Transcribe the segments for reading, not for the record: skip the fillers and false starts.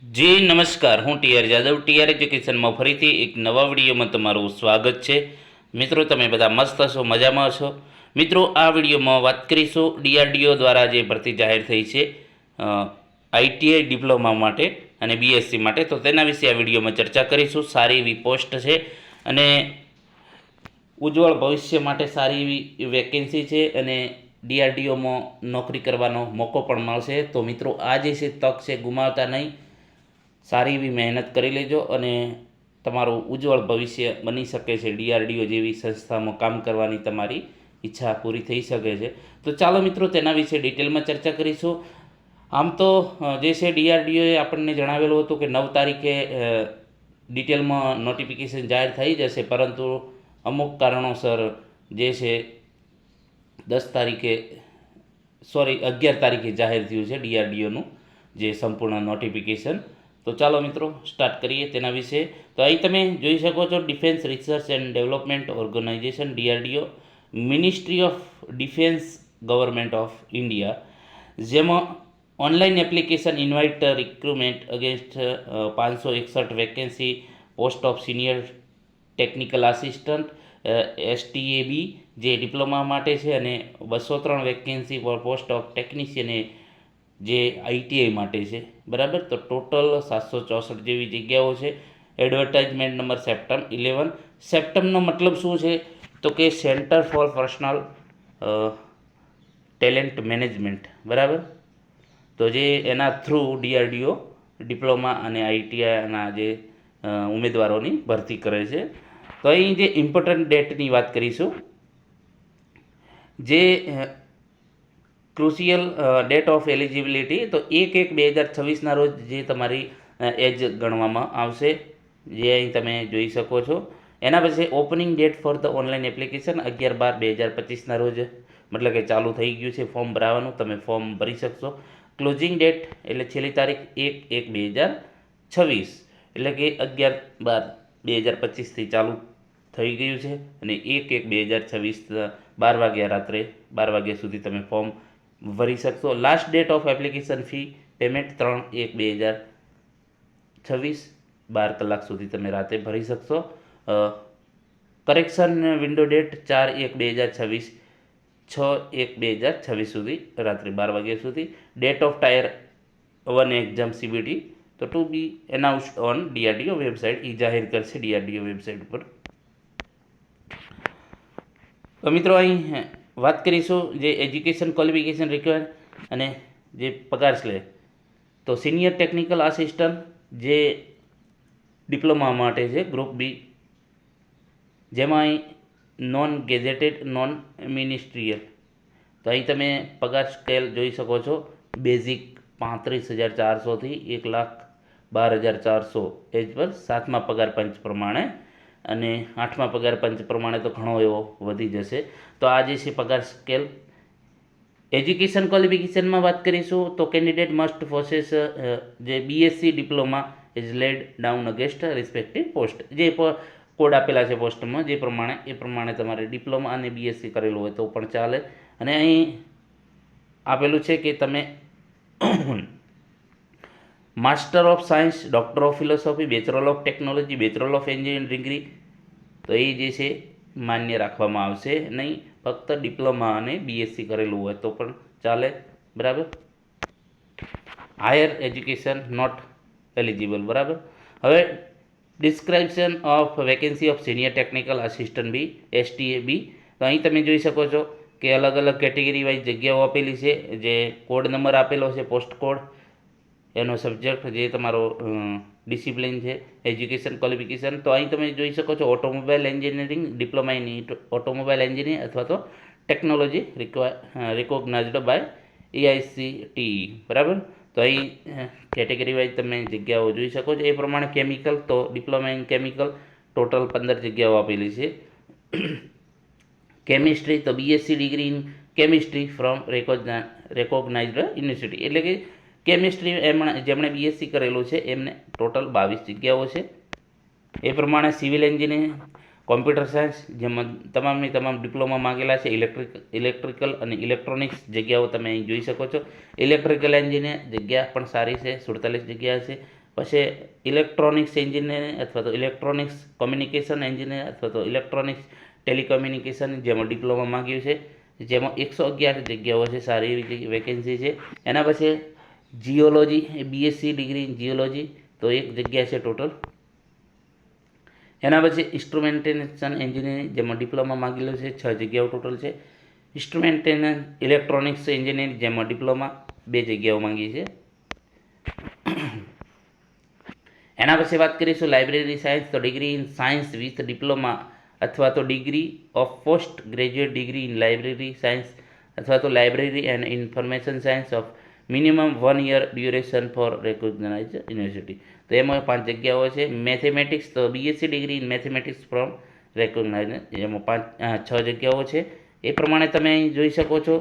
જી નમસ્કાર, હું TR Jadav TR એજ્યુકેશનમાં ફરીથી એક નવા વિડીયોમાં તમારું સ્વાગત છે. મિત્રો, તમે બધા મસ્ત હશો, મજામાં હશો. મિત્રો, આ વિડીયોમાં વાત કરીશું ડીઆરડીઓ દ્વારા જે ભરતી જાહેર થઈ છે આઈટીઆઈ ડિપ્લોમા માટે અને બીએસસી માટે, તો તેના વિશે આ વિડીયોમાં ચર્ચા કરીશું. સારી એવી પોસ્ટ છે અને ઉજ્જવળ ભવિષ્ય માટે સારી એવી વેકેન્સી છે અને ડીઆરડીઓમાં નોકરી કરવાનો મોકો પણ મળશે. તો મિત્રો, આ જે છે તક છે, ગુમાવતા નહીં. સારી એવી મહેનત કરી લેજો અને તમારું ઉજ્જવળ ભવિષ્ય બની શકે છે. ડીઆરડીઓ જેવી સંસ્થામાં કામ કરવાની તમારી ઈચ્છા પૂરી થઈ શકે છે. તો ચાલો મિત્રો, તેના વિશે ડિટેલમાં ચર્ચા કરીશું. આમ તો જે છે ડીઆરડીઓએ આપણને જણાવેલું હતું કે 9 તારીખે ડિટેલમાં નોટિફિકેશન જાહેર થઈ જશે, પરંતુ અમુક કારણોસર જે છે 11 તારીખે જાહેર થયું છે ડીઆરડીઓનું જે સંપૂર્ણ નોટિફિકેશન. તો ચાલો મિત્રો, સ્ટાર્ટ કરીએ તેના વિશે. તો અહીં તમે જોઈ શકો છો, defence research and development organisation DRDO, ministry of defence, government of India, જેમાં online application invite recruitment against 561 vacancy post of senior technical assistant STAB જે ડિપ્લોમા માટે છે, અને 203 vacancy for post of technician જે આઈટીઆઈ માટે છે. બરાબર, તો ટોટલ 764 જેવી જગ્યાઓ છે. Advertisement number સેપ્ટમ 11. સેપ્ટમનો મતલબ શું છે? તો કે centre for personal talent management. બરાબર, તો જે એના થ્રુ ડીઆરડીઓ ડિપ્લોમા અને આઈટીઆઈના જે ઉમેદવારોની ભરતી કરે છે. તો અહીં જે ઇમ્પોર્ટન્ટ ડેટની વાત કરીશું, જે ક્રુશિયલ ડેટ ઓફ એલિજિબિલિટી, તો 1/1/2026 રોજ જે તમારી એજ ગણવામાં આવશે, જે અહીં તમે જોઈ શકો છો. એના પછી opening date for the online application 11/12/2025 રોજ, મતલબ કે ચાલુ થઈ ગયું છે ફોર્મ ભરાવાનું, તમે ફોર્મ ભરી શકશો. ક્લોઝિંગ ડેટ એટલે છેલ્લી તારીખ 1/1/2026, એટલે કે 11/12/2025થી ચાલુ થઈ ગયું છે અને 1/1/2026 12 વાગ્યા રાત્રે 12 વાગ્યા સુધી તમે ફોર્મ ભરી શકશો. Last date of application fee payment 3/1/2026 12 કલાક સુધી તમે રાતે ભરી શકશો. કરેક્શન વિન્ડો ડેટ 4/1/2026 6/1/2026 સુધી રાત્રે 12 વાગ્યા સુધી. Date of tier 1 exam CBT તો to be announced on DRDO website, એ જાહેર કરશે ડીઆરડીઓ વેબસાઇટ ઉપર. તો મિત્રો, અહીં વાત કરીશું જે એજ્યુકેશન ક્વોલિફિકેશન રિક્વાયર અને જે પગાર સ્લેબ. તો સિનિયર ટેકનિકલ આસિસ્ટન્ટ જે ડિપ્લોમા માટે છે, ગ્રુપ બી, જેમાં અહીં નોન ગેઝેટેડ નોન મિનિસ્ટ્રીયલ. તો અહીં તમે પગાર સ્કેલ જોઈ શકો છો. બેઝિક 35,400થી 1,12,400 એજ પર 7મા પગાર પંચ પ્રમાણે, અને 8મા પગાર પંચ પ્રમાણે તો ઘણો એવો વધી જશે. તો આ જે છે પગાર સ્કેલ. એજ્યુકેશન ક્વોલિફિકેશનમાં વાત કરીશું તો કેન્ડિડેટ મસ્ટ પોસેસ જે BSc diploma is laid down against respective post, જે કોડ આપેલા છે પોસ્ટમાં જે પ્રમાણે, એ પ્રમાણે તમારે ડિપ્લોમા અને બીએસસી કરેલું હોય તો પણ ચાલે. અને અહીં આપેલું છે કે તમે master of science, doctor of philosophy, bachelor of technology, bachelor of engineering degree, તો એ જે છે માન્ય રાખવામાં આવશે નહીં. ફક્ત ડિપ્લોમા અને બીએસસી કરેલું હોય તો પણ ચાલે. બરાબર, હાયર એજ્યુકેશન નોટ એલિજિબલ. બરાબર, હવે description of vacancy of senior technical assistant B STA B. તો અહીં તમે જોઈ શકો છો કે અલગ અલગ કેટેગરી વાઇઝ જગ્યાઓ આપેલી છે, જે કોડ નંબર આપેલો છે, પોસ્ટ કોડ, એનો સબ્જેક્ટ જે તમારો ડિસિપ્લિન છે, એજ્યુકેશન ક્વોલિફિકેશન. તો અહીં તમે જોઈ શકો છો automobile engineering, diploma in automobile engineer અથવા તો ટેકનોલોજી રિકોગ્નાઇઝડ બાય એઆઈસીટીઈ. બરાબર, તો અહીં કેટેગરી વાઇઝ તમે જગ્યાઓ જોઈ શકો છો. એ પ્રમાણે કેમિકલ, તો ડિપ્લોમા ઇન કેમિકલ ટોટલ 15 જગ્યાઓ આપેલી છે. કેમિસ્ટ્રી, તો BSc degree in chemistry from recognised university, એટલે કે કેમિસ્ટ્રી જેમણે બીએસસી કરેલું છે એમને ટોટલ 22 જગ્યાઓ છે. એ પ્રમાણે સિવિલ એન્જિનિયર, કોમ્પ્યુટર સાયન્સ, જેમાં તમામની તમામ ડિપ્લોમા માંગેલા છે. ઇલેક્ટ્રિકલ અને ઇલેક્ટ્રોનિક્સ જગ્યાઓ તમે અહીં જોઈ શકો છો. ઇલેક્ટ્રિકલ એન્જિનિયર જગ્યા પણ સારી છે, 47 જગ્યા છે. પછી ઇલેક્ટ્રોનિક્સ એન્જિનિયર અથવા તો ઇલેક્ટ્રોનિક્સ કોમ્યુનિકેશન એન્જિનિયર અથવા તો ઇલેક્ટ્રોનિક્સ ટેલિકોમ્યુનિકેશન જેમાં ડિપ્લોમા માંગ્યું છે, જેમાં 111 જગ્યાઓ છે, સારી એવી વેકેન્સી છે. એના પછી geology BSc degree in geology તો 1 જગ્યા છે ટોટલ. એના પછી ઇન્સ્ટ્રુમેન્ટેશન એન્જિનિયરિંગ જેમાં ડિપ્લોમા માંગેલું છે, 6 જગ્યાઓ ટોટલ છે. ઇન્સ્ટ્રુમેન્ટેશન ઇલેક્ટ્રોનિક્સ એન્જિનિયરિંગ જેમાં ડિપ્લોમા 2 જગ્યાઓ માંગી છે. એના પછી વાત કરીશું લાઇબ્રેરી સાયન્સ તો degree in science with diploma અથવા તો degree of post graduate degree in library science અથવા તો library and information science of minimum 1 year duration for recognise university. તો એમાં 5 જગ્યાઓ છે. મેથેમેટિક્સ તો BSc degree in mathematics from recognise એમાં 6 જગ્યાઓ છે. એ પ્રમાણે તમે અહીં જોઈ શકો છો.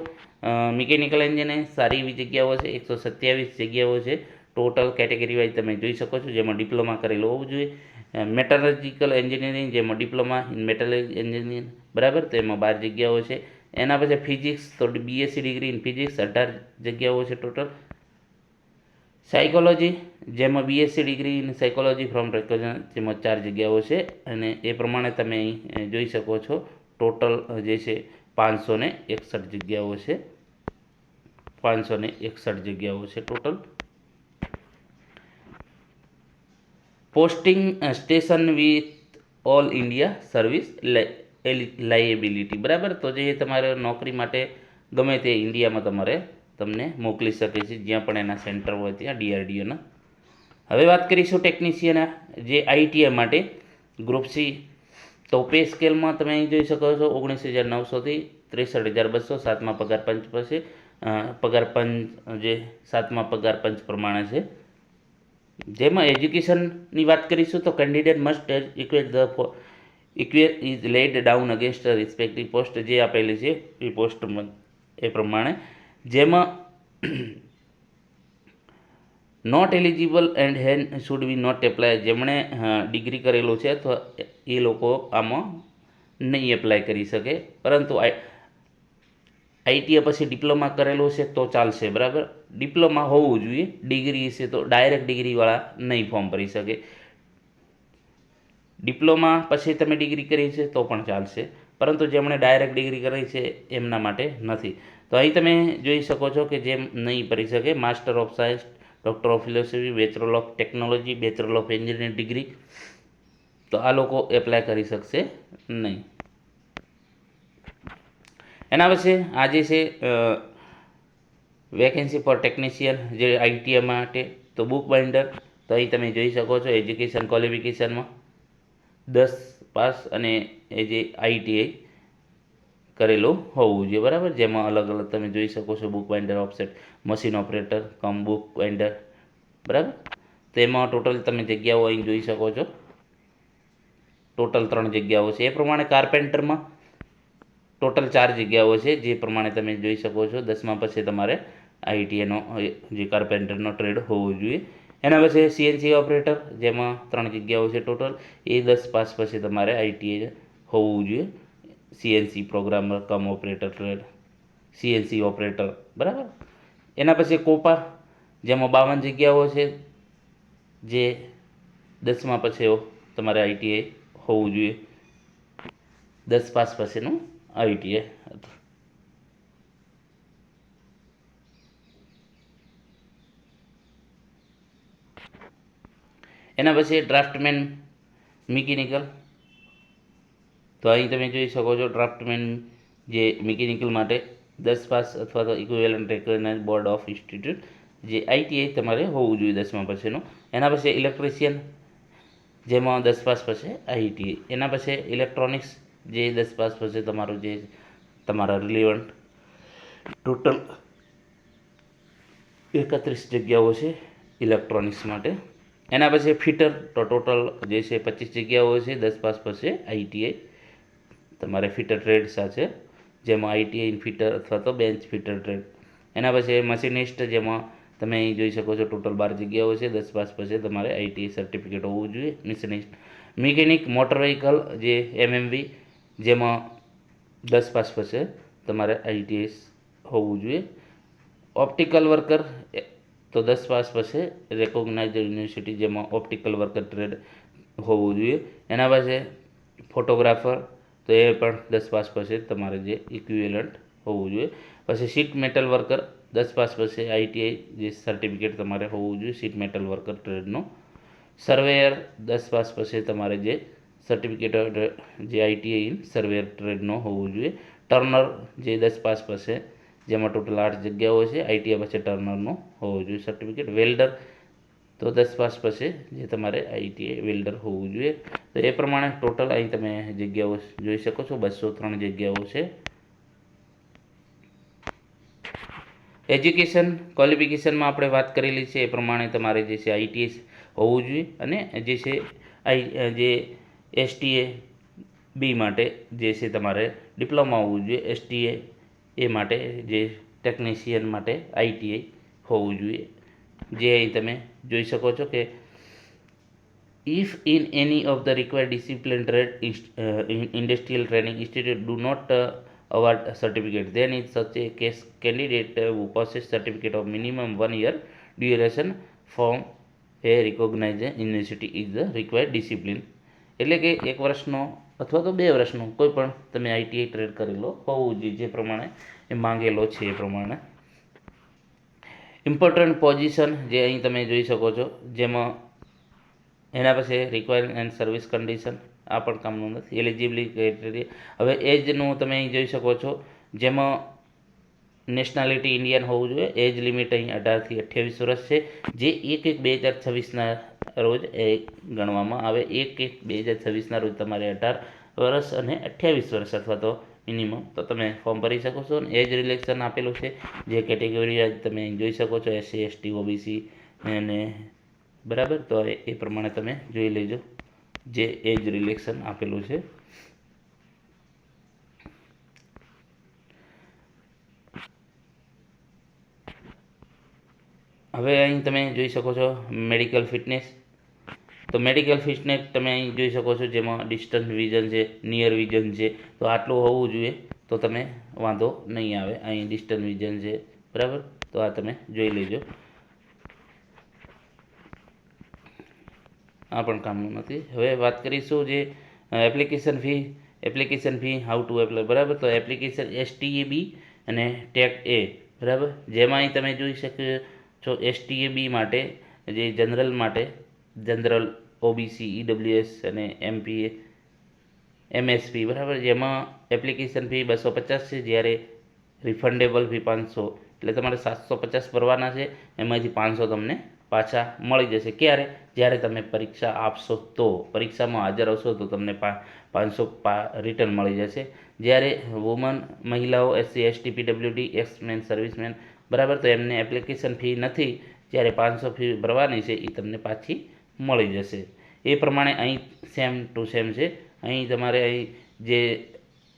મિકેનિકલ એન્જિનિયરિંગ સારી એવી જગ્યાઓ છે, 127 જગ્યાઓ છે ટોટલ કેટેગરી વાઇઝ તમે જોઈ શકો છો, જેમાં ડિપ્લોમા કરેલું હોવું જોઈએ. મેટલર્જિકલ એન્જિનિયરિંગ જેમાં ડિપ્લોમા ઇન મેટલર્જિકલ એન્જિનિયરિંગ બરાબર, તો એમાં 12 જગ્યાઓ છે. એના પછી ફિઝિક્સ તો બીએસસી ડિગ્રી ઇન ફિઝિક્સ 18 જગ્યાઓ છે ટોટલ. સાયકોલોજી જેમાં BSc degree in psychology from recognise જેમાં 4 જગ્યાઓ છે. અને એ પ્રમાણે તમે અહીં જોઈ શકો છો ટોટલ જે છે 561 જગ્યાઓ છે. 561 જગ્યાઓ છે total. Posting station with all India service liability બરાબર, તો જે તમારે નોકરી માટે ગમે તે ઇન્ડિયામાં તમને મોકલી શકે છે, જ્યાં પણ એના સેન્ટર હોય ત્યાં ડીઆરડીઓના. હવે વાત કરીશું ટેકનિશિયન જે આઈટીઆઈ માટે ગ્રુપ સી. તો પે સ્કેલમાં તમે અહીં જોઈ શકો છો 19,900થી 63,200 7મા પગાર પંચ પછી પગાર પંચ જે 7મા પગાર પંચ પ્રમાણે છે. જેમાં એજ્યુકેશનની વાત કરીશું તો candidate must equate the equate is laid down against respective post જે આપેલી છે એ પોસ્ટમાં એ પ્રમાણે. જેમાં not eligible and hence should be not apply, જેમણે ડિગ્રી કરેલું છે તો એ લોકો આમાં નહીં એપ્લાય કરી શકે, પરંતુ આઈટીઆઈ પછી ડિપ્લોમા કરેલું છે તો ચાલશે બરાબર. ડિપ્લોમા હોવું જોઈએ, ડિગ્રી છે તો ડાયરેક્ટ ડિગ્રીવાળા નહીં ફોર્મ ભરી શકે. ડિપ્લોમા પછી તમે ડિગ્રી કરી છે તો પણ ચાલશે, પરંતુ જેમણે ડાયરેક્ટ ડિગ્રી કરી છે એમના માટે નથી. તો અહીં તમે જોઈ શકો છો કે જેમ નહીં ભરી શકે master of science, doctor of philosophy, bachelor of technology, bachelor of engineering degree, તો આ લોકો એપ્લાય કરી શકશે નહીં. એના પછી આજે છે વેકેન્સી ફોર ટેકનિશિયન જે આઈટીઆઈ માટે તો બુક બાઇન્ડર. તો અહીં તમે જોઈ શકો છો એજ્યુકેશન ક્વોલિફિકેશનમાં 10 પાસ અને એ જે આઈટીઆઈ કરેલું હોવું જોઈએ બરાબર. જેમાં અલગ અલગ તમે જોઈ શકો છો book binder, offset, machine operator કમ બુક બાઇન્ડર બરાબર. તેમાં ટોટલ તમે જગ્યાઓ અહીં જોઈ શકો છો, ટોટલ 3 જગ્યાઓ છે. એ પ્રમાણે કાર્પેન્ટરમાં ટોટલ 4 જગ્યાઓ છે, જે પ્રમાણે તમે જોઈ શકો છો. 10મા પછી તમારે આઈટીઆઈનો જે કાર્પેન્ટરનો ટ્રેડ હોવો જોઈએ. એના પછી સીએનસી ઓપરેટર જેમાં 3 જગ્યાઓ છે ટોટલ, એ 10 પાસ પછી તમારે આઈટીઆઈ હોવું જોઈએ. સીએનસી પ્રોગ્રામર કમ ઓપરેટર ટ્રેડ, સીએનસી ઓપરેટર બરાબર. એના પછી કોપા જેમાં 52 જગ્યાઓ છે, જે 10મા પછી તમારે આઈટીઆઈ હોવું જોઈએ. 10 પાસ પછીનું આઈટીઆઈ હતું. એના પછી ડ્રાફ્ટમેન મિકેનિકલ. તો અહીં તમે જોઈ શકો છો ડ્રાફ્ટમેન જે મિકેનિકલ માટે 10 પાસ અથવા તો equivalent recognise board of institute જે આઈટીઆઈ તમારે હોવું જોઈએ 10મા પછીનું. એના પછી ઇલેક્ટ્રિશિયન જેમાં 10 પાસ પછી આઈટીઆઈ. એના પછી ઇલેક્ટ્રોનિક્સ જે 10 પાસ પછી તમારું જે તમારા રિલેવન્ટ ટોટલ 31 જગ્યાઓ છે ઇલેક્ટ્રોનિક્સ માટે. એના પછી ફિટર તો ટોટલ જે છે 25 જગ્યાઓ છે 10 પાસ પછી આઈટીઆઈ તમારે ફિટર ટ્રેડ સાથે, જેમાં આઈટીઆઈ ઇન ફિટર અથવા તો બેન્ચ ફિટર ટ્રેડ. એના પછી મશીનિસ્ટ જેમાં તમે અહીં જોઈ શકો છો ટોટલ 12 જગ્યાઓ છે, 10 પાસ પછી તમારે આઈટીઆઈ સર્ટિફિકેટ હોવું જોઈએ. મશીનિસ્ટ મિકેનિક મોટર વ્હીકલ જે એમએમવી જેમાં 10 પાસ પછી તમારે આઈટીઆઈ હોવું જોઈએ. ઓપ્ટિકલ વર્કર તો તો 10 પાસ પછી રેકોગ્નાઇઝ યુનિવર્સિટી જેમાં ઓપ્ટિકલ વર્કર ટ્રેડ હોવું જોઈએ. એના પછી ફોટોગ્રાફર, તો એ પણ 10 પાસ પછી તમારે જે ઇક્વિવેલન્ટ હોવું જોઈએ. પછી શીટ મેટલ વર્કર 10 પાસ પછી ITI જે સર્ટિફિકેટ તમારે હોવું જોઈએ શીટ મેટલ વર્કર ટ્રેડનો. સર્વેયર 10 પાસ પછી તમારે જે સર્ટિફિકેટ જે ITI ઇન સર્વેયર ટ્રેડનો હોવું જોઈએ. ટર્નર જે 10 પાસ પછી જેમાં ટોટલ 8 જગ્યાઓ છે, ITI પછી ટર્નરનો હોવો જોઈએ સર્ટિફિકેટ. વેલ્ડર તો 10 પાસ પછી જે તમારે ITI વેલ્ડર હોવું જોઈએ. તો એ પ્રમાણે ટોટલ અહીં તમે જગ્યાઓ જોઈ શકો છો, 203 જગ્યાઓ છે. એજ્યુકેશન ક્વોલિફિકેશનમાં આપણે વાત કરેલી છે એ પ્રમાણે તમારે જે છે ITI હોવું જોઈએ, અને જે છે જે STA બી માટે જે છે તમારે ડિપ્લોમા હોવું જોઈએ. STA એ માટે જે ટેકનિશિયન માટે ITI હોવું જોઈએ. જે અહીં તમે જોઈ શકો છો કે if in any of the required discipline trade industrial training institute do not award a certificate, then in such a case candidate who possesses certificate of minimum 1 year duration from a recognized university is the required discipline. એટલે કે 1 વર્ષનો અથવા તો 2 વર્ષનો કોઈ પણ તમે ITI trade કરેલો હોવું જોઈએ, જે પ્રમાણે એ માંગેલો છે એ પ્રમાણે. ઇમ્પોર્ટન્ટ પોઝિશન જે અહીં તમે જોઈ શકો છો, જેમાં એના પછી રિક્વાયર એન્ડ સર્વિસ કન્ડિશન આ પણ કામનું નથી. એલિજિબિલિટી ક્રાઇટેરિયા, હવે એજનું તમે અહીં જોઈ શકો છો, જેમાં નેશનાલિટી ઇન્ડિયન હોવું જોઈએ. એજ લિમિટ અહીં 18 થી 28 વર્ષ છે, જે 1/1/2026ના રોજ એ ગણવામાં આવે. 1/1/2026ના રોજ તમારે 18 વર્ષ અને 28 વર્ષ અથવા તો મિનિમમ તો તમે ફોર્મ ભરી શકો છો. એજ રિલેક્શન આપેલું છે, જે કેટેગરી તમે જોઈ શકો છો, SC ST OBC અને બરાબર. તો એ પ્રમાણે તમે જોઈ લેજો જે એજ રિલેક્શન આપેલું છે. હવે અહીં તમે જોઈ શકો છો મેડિકલ ફિટનેસ. તો મેડિકલ ફિટનેસ તમે અહીં જોઈ શકો છો, જેમાં ડિસ્ટન્સ વિઝન છે, નિયર વિઝન છે, તો આટલું હોવું જોઈએ તો તમે વાંધો નહીં આવે. અહીં ડિસ્ટન્સ વિઝન છે, બરાબર. તો આ તમે જોઈ લેજો, આ પણ કામનું નથી. હવે વાત કરીશું જે application fee how to apply, બરાબર. તો એપ્લિકેશન STA બી અને ટેક એ, બરાબર. જેમાં અહીં તમે જોઈ શકો છો STA બી માટે જે જનરલ OBC EWS અને MSP, બરાબર. જેમાં એપ્લિકેશન ફી 250 છે, જ્યારે રિફંડેબલ ફી 500, એટલે તમારે 750 ભરવાના છે. એમાંથી 500 તમને પાછા મળી જશે. ક્યારે? જ્યારે તમે પરીક્ષા આપશો, તો પરીક્ષામાં હાજર હશો તો તમને 500 રિટર્ન મળી જશે. જ્યારે વુમન મહિલાઓ SC ST PWD એક્સમેન સર્વિસમેન, બરાબર, તો એમને એપ્લિકેશન ફી નથી, જ્યારે 500 ફી ભરવાની છે એ તમને પાછી મળી જશે. એ પ્રમાણે અહીં સેમ ટુ સેમ છે. અહીં તમારે અહીં જે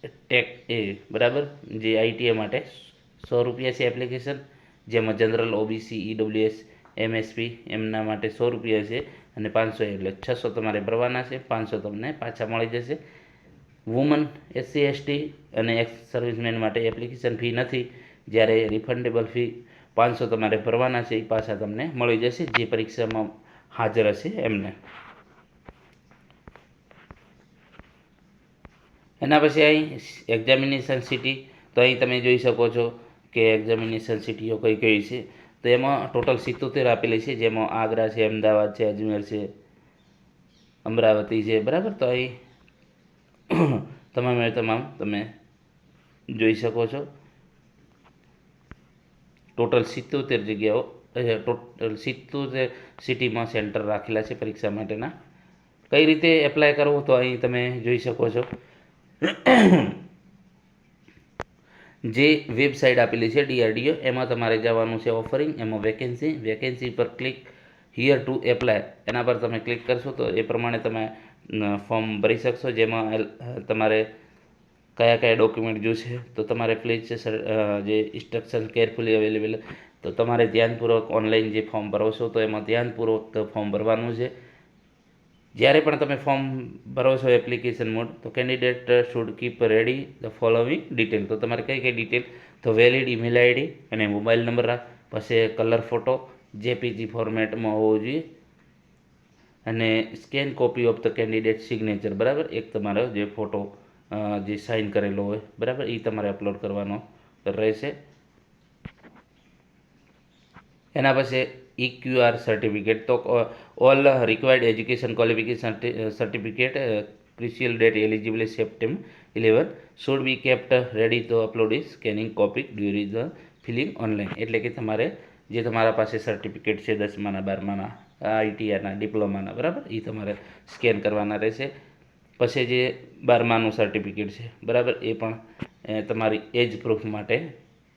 ટેક એ, બરાબર, જે ITI માટે 100 રૂપિયા છે એપ્લિકેશન, જેમાં જનરલ OBC EWS MSP એમના માટે 100 રૂપિયા છે, અને 500 એટલે 600 તમારે ભરવાના છે. 500 તમને પાછા મળી જશે. વુમન SC ST અને એક્સ સર્વિસમેન માટે એપ્લિકેશન ફી નથી, જ્યારે રિફંડેબલ ફી 500 તમારે ભરવાના છે, એ પાછા તમને મળી જશે જે પરીક્ષામાં હાજર હશે એમને. એના પછી અહીં એક્ઝામિનેશન સિટી, તો અહીં તમે જોઈ શકો છો કે એક્ઝામિનેશન સિટીઓ કઈ કઈ છે. તો એમાં ટોટલ 77 આપેલી છે, જેમાં આગ્રા છે, અમદાવાદ છે, અજમેર છે, અમરાવતી છે, બરાબર. તો અહીં તમામે તમામ તમે જોઈ શકો છો. ટોટલ 77 જગ્યાઓ, ટોટલ 77 સિટીમાં સેન્ટર રાખેલા છે પરીક્ષા માટેના. કઈ રીતે એપ્લાય કરવું, તો અહીં તમે જોઈ શકો છો જે વેબસાઇટ આપેલી છે DRDO, એમાં તમારે જવાનું છે ઓફરિંગ, એમાં વેકેન્સી પર ક્લિક હિયર ટુ એપ્લાય, એના પર તમે ક્લિક કરશો તો એ પ્રમાણે તમે ફોર્મ ભરી શકશો. જેમાં તમારે કયા કયા ડોક્યુમેન્ટ જોઈશે, તો તમારે પ્લીઝ જે ઇન્સ્ટ્રક્શન કેરફુલી અવેલેબલ, તો તમારે ધ્યાનપૂર્વક ઓનલાઈન જે ફોર્મ ભરો છો તો એમાં ધ્યાનપૂર્વક ફોર્મ ભરવાનું છે. જ્યારે પણ તમે ફોર્મ ભરો છો એપ્લિકેશન મોડ, તો candidate should keep ready the following detail. તો તમારે કઈ કઈ ડિટેલ, તો વેલિડ ઈમેલ ID અને મોબાઈલ નંબર, પછી કલર ફોટો, જેપીજી ફોર્મેટમાં હોવો જોઈએ અને scan copy of the candidate signature, બરાબર, એક તમારો જે ફોટો જે સાઇન કરેલો હોય, બરાબર, એ તમારે અપલોડ કરવાનો રહેશે. એના પછી EQR સર્ટિફિકેટ, તો all required education qualification certificate crucial date eligible September 11 should be kept ready to upload is scanning copy during the filling online. એટલે કે તમારે જે તમારા પાસે સર્ટિફિકેટ છે 10માના 12માના ITIના ડિપ્લોમાના, બરાબર, એ તમારે સ્કેન કરવાના રહેશે. પછી જે 12માનું સર્ટિફિકેટ છે, બરાબર, એ પણ તમારી એજ પ્રૂફ માટે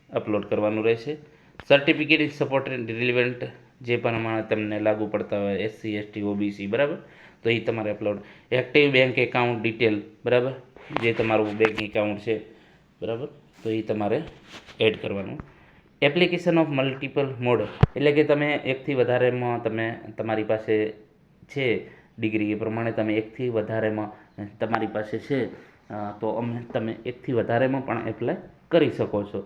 અપલોડ કરવાનું રહેશે. સર્ટિફિકેટ ઇઝ સપોર્ટેડ રિલિવન્ટ, જે પ્રમાણે તમને લાગુ પડતા હોય SC ST OBC, બરાબર, તો એ તમારે upload. Active bank account detail, બરાબર, જે તમારું બેંક એકાઉન્ટ છે, બરાબર, તો એ તમારે એડ કરવાનું. એપ્લિકેશન ઓફ મલ્ટિપલ મોડ, એટલે કે તમે એકથી વધારેમાં તમે તમારી પાસે છે ડિગ્રી, એ પ્રમાણે તમે એકથી વધારેમાં તમારી પાસે છે તો તમે એકથી વધારેમાં પણ એપ્લાય કરી શકો છો.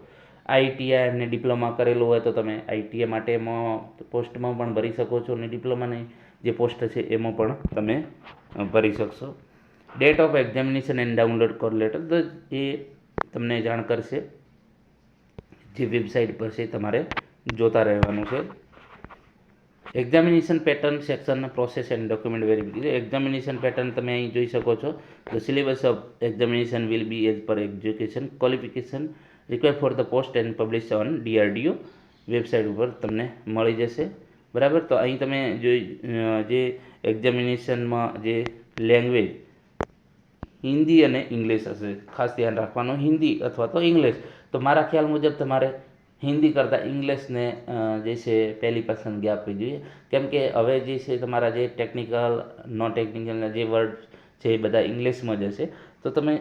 ITI અને ડિપ્લોમા કરેલું હોય તો તમે ITI માટેમાં પોસ્ટમાં પણ ભરી શકો છો અને ડિપ્લોમાની જે પોસ્ટ છે એમાં પણ તમે ભરી શકશો. Date of examination and download call letter, તો એ તમને જાણ કરશે, જે વેબસાઇટ પર છે તમારે જોતા રહેવાનું છે. Examination pattern section process and document verification. Examination pattern તમે અહીં જોઈ શકો છો. The syllabus of examination will be as per education qualification required for the post and publish on DRDO website ઉપર તમને મળી જશે, બરાબર. તો અહીં તમે જોઈ જે એક્ઝામિનેશનમાં જે લેંગ્વેજ હિન્દી અને ઇંગ્લિશ હશે, ખાસ ધ્યાન રાખવાનું, હિન્દી અથવા તો ઇંગ્લિશ. તો મારા ખ્યાલ મુજબ તમારે હિન્દી કરતાં ઇંગ્લિશને જે છે પહેલી પસંદગી આપવી જોઈએ, કેમ કે હવે જે છે તમારા જે ટેકનિકલ નોન ટેકનિકલના જે વર્ડ છે એ બધા ઇંગ્લિશમાં જ હશે. તો તમે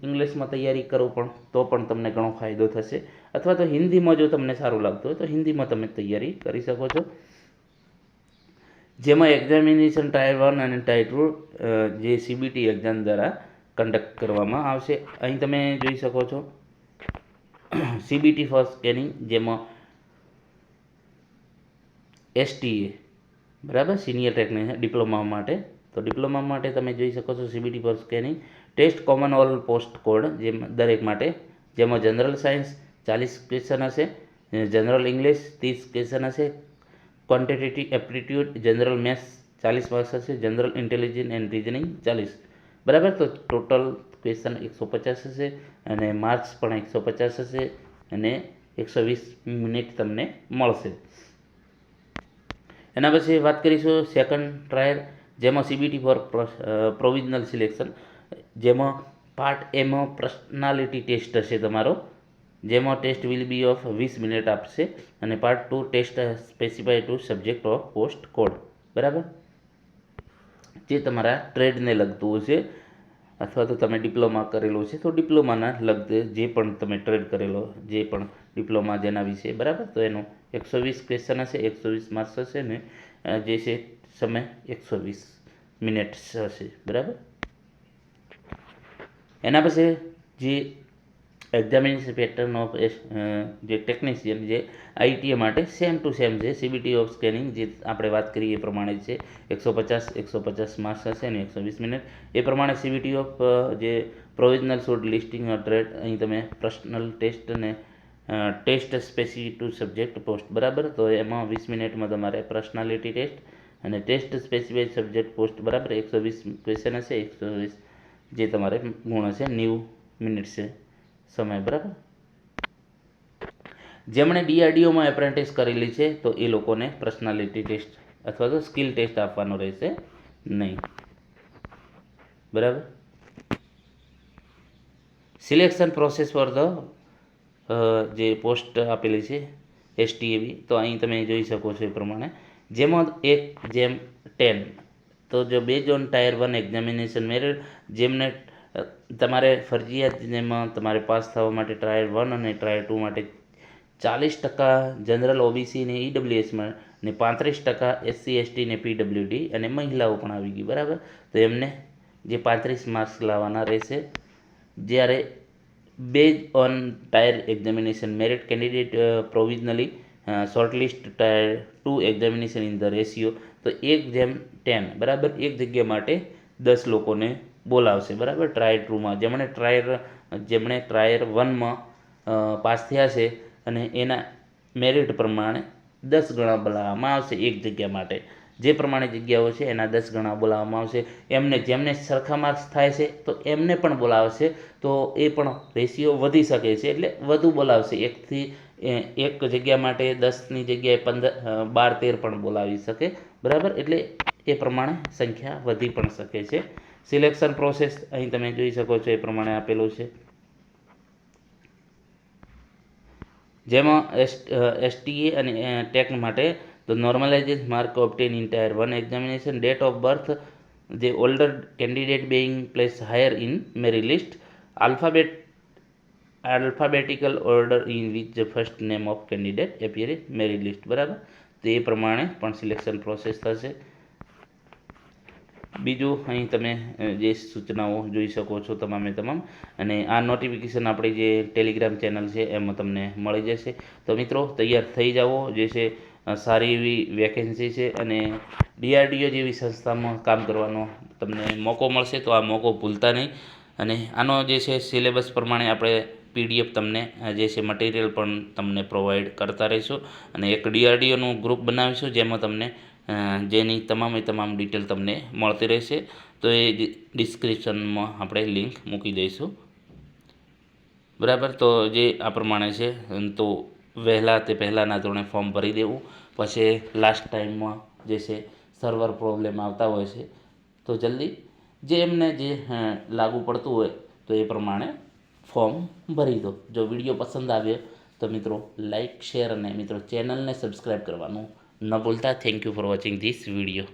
ઇંગ્લિશમાં તૈયારી કરો તો પણ તમને ઘણો ફાયદો થશે. અથવા તો હિન્દીમાં જો તમને સારું લાગતું હોય તો હિન્દીમાં તમે તૈયારી કરી શકો છો. જેમાં એક્ઝામિનેશન ટાયર 1 અને ટાયર 2 જે CBT એક્ઝામ દ્વારા કન્ડક્ટ કરવામાં આવશે. અહીં તમે જોઈ શકો છો CBT ફોર સ્કેનિંગ, જેમાં STA, બરાબર, સિનિયર ટેકનિશિયન ડિપ્લોમા માટે. તો ડિપ્લોમા માટે તમે જોઈ શકો છો CBT for scanning. Test common all post code, જેમાં દરેક માટે, જેમાં જનરલ સાયન્સ 40 ક્વેશ્ચન હશે, જનરલ ઇંગ્લિશ 30 ક્વેશ્ચન હશે, quantitative aptitude general maths 40 marks હશે, જનરલ ઇન્ટેલિજન્સ એન્ડ રિઝનિંગ 40, બરાબર. તો ટોટલ ક્વેશ્ચન 150 હશે અને માર્ક્સ પણ 150 હશે અને 120 મિનિટ તમને મળશે. એના પછી વાત કરીશું સેકન્ડ ટ્રાયલ, જેમાં CBT ફોર પ્રોવિઝનલ સિલેક્શન, જેમાં પાર્ટ એમાં પર્સનાલિટી ટેસ્ટ હશે તમારો, જેમાં test will be of 20 minute આપશે અને part 2 test specify to subject of post code, બરાબર, જે તમારા ટ્રેડને લગતું હશે અથવા તો તમે ડિપ્લોમા કરેલું છે તો ડિપ્લોમાના લગતે જે પણ તમે ટ્રેડ કરેલો, જે પણ ડિપ્લોમા જેના વિશે, બરાબર, તો એનો 120 ક્વેશ્ચન હશે, 120 માર્ક્સ હશે ને જે છે સમય 120 મિનિટ્સ હશે, બરાબર. એના પછી જે એક્ઝામિનેશન પેટર્ન ઓફ જે ટેકનિશિયન જે ITI માટે સેમ ટુ સેમ છે. CBT ઓફ સ્કેનિંગ જે આપણે વાત કરીએ એ પ્રમાણે છે, 150 માર્ક્સ હશે અને 120 મિનિટ. એ પ્રમાણે CBT ઓફ જે પ્રોવિઝનલ શૂડ લિસ્ટિંગ ટ્રેડ, અહીં તમે પર્સનલ ટેસ્ટ અને test specific to subject post, બરાબર, તો એમાં 20 મિનિટમાં તમારે પર્સનાલિટી ટેસ્ટ અને ટેસ્ટ સ્પેસિફાઈડ સબ્જેક્ટ પોસ્ટ, બરાબર, 120 ક્વેશ્ચન હશે, 120 જે તમારે ગુણ હશે, 90 મિનિટ છે સમય, બરાબર. જેમણે DRDOમાં એપ્રેન્ટિસ કરેલી છે તો એ લોકોને પર્સનાલિટી ટેસ્ટ અથવા તો સ્કિલ ટેસ્ટ આપવાનો રહેશે નહીં, બરાબર. સિલેક્શન પ્રોસેસ ફોર ધ જે પોસ્ટ આપેલી છે STAB, તો અહીં તમે જોઈ શકો છો એ પ્રમાણે, જેમાં 1:10, તો જો base on tier 1 examination merit, જેમને તમારે ફરજિયાત જેમાં તમારે પાસ થવા માટે ટ્રાયલ 1 અને ટ્રાયલ 2 માટે 40% જનરલ OBC ને EWSમાં ને 35% SC ST ને PWD અને મહિલાઓ પણ આવી ગઈ, બરાબર. તો એમને જે 35 માર્ક્સ લાવવાના રહેશે. જ્યારે base on tier examination merit candidate provisionally shortlist tier 2 examination in the ratio, તો 1:10 બરાબર. એક જગ્યા માટે 10 લોકોને બોલાવશે બરાબર. ટ્રાયલ 2માં જેમણે ટ્રાયલ 1માં પાસ થયા છે અને એના મેરિટ પ્રમાણે 10 ગણા બોલાવવામાં આવશે એક જગ્યા માટે. જે પ્રમાણે જગ્યાઓ છે એના 10 ગણા બોલાવવામાં આવશે. જેમને સરખા માર્ક્સ થાય છે તો એમને પણ બોલાવશે, તો એ પણ રેશિયો વધી શકે છે, એટલે વધુ બોલાવશે. એક જગ્યા માટે 10ની જગ્યાએ 15, 12, 13 પણ બોલાવી શકે બરાબર. એટલે એ પ્રમાણે સંખ્યા વધી પણ શકે છે. સિલેક્શન પ્રોસેસ અહીં તમે જોઈ શકો છો એ પ્રમાણે આપેલું છે, જેમાં STA અને ટેક માટે the normalised mark obtain in tier 1 examination, date of birth the older candidate being placed higher in merit list, alphabetical order in which the first name of candidate appear in merit list બરાબર. તો એ પ્રમાણે પણ selection process થશે. બીજું અહીં તમે જે સૂચનાઓ જોઈ શકો છો તમામે તમામ, અને આ નોટિફિકેશન આપણી જે ટેલિગ્રામ ચેનલ છે એમાં તમને મળી જશે. તો મિત્રો તૈયાર થઈ જાઓ, જે છે સારી એવી વેકેન્સી છે અને DRDO જેવી સંસ્થામાં કામ કરવાનો તમને મોકો મળશે, તો આ મોકો ભૂલતા નહીં. અને આનો જે છે સિલેબસ પ્રમાણે આપણે PDF તમને જે છે મટીરિયલ પણ તમને પ્રોવાઈડ કરતા રહીશું, અને એક DRDOનું ગ્રુપ બનાવીશું જેમાં તમને જેની તમામ ડિટેલ તમને મળતી રહેશે. તો એ ડિસ્ક્રિપ્શનમાં આપણે લિંક મૂકી દઈશું બરાબર. તો જે આ પ્રમાણે છે, તો પહેલાંના ધોરણે ફોર્મ ભરી દેવું, પછી લાસ્ટ ટાઈમમાં જે છે સર્વર પ્રોબ્લેમ આવતા હોય છે, તો જલ્દી જે એમને જે લાગુ પડતું હોય તો એ પ્રમાણે ફોર્મ ભરી દો. જો વિડીયો પસંદ આવ્યો તો મિત્રો લાઈક, શેર અને મિત્રો ચેનલને સબસ્ક્રાઈબ કરવાનું ન ભૂલતા. Thank you for watching this video.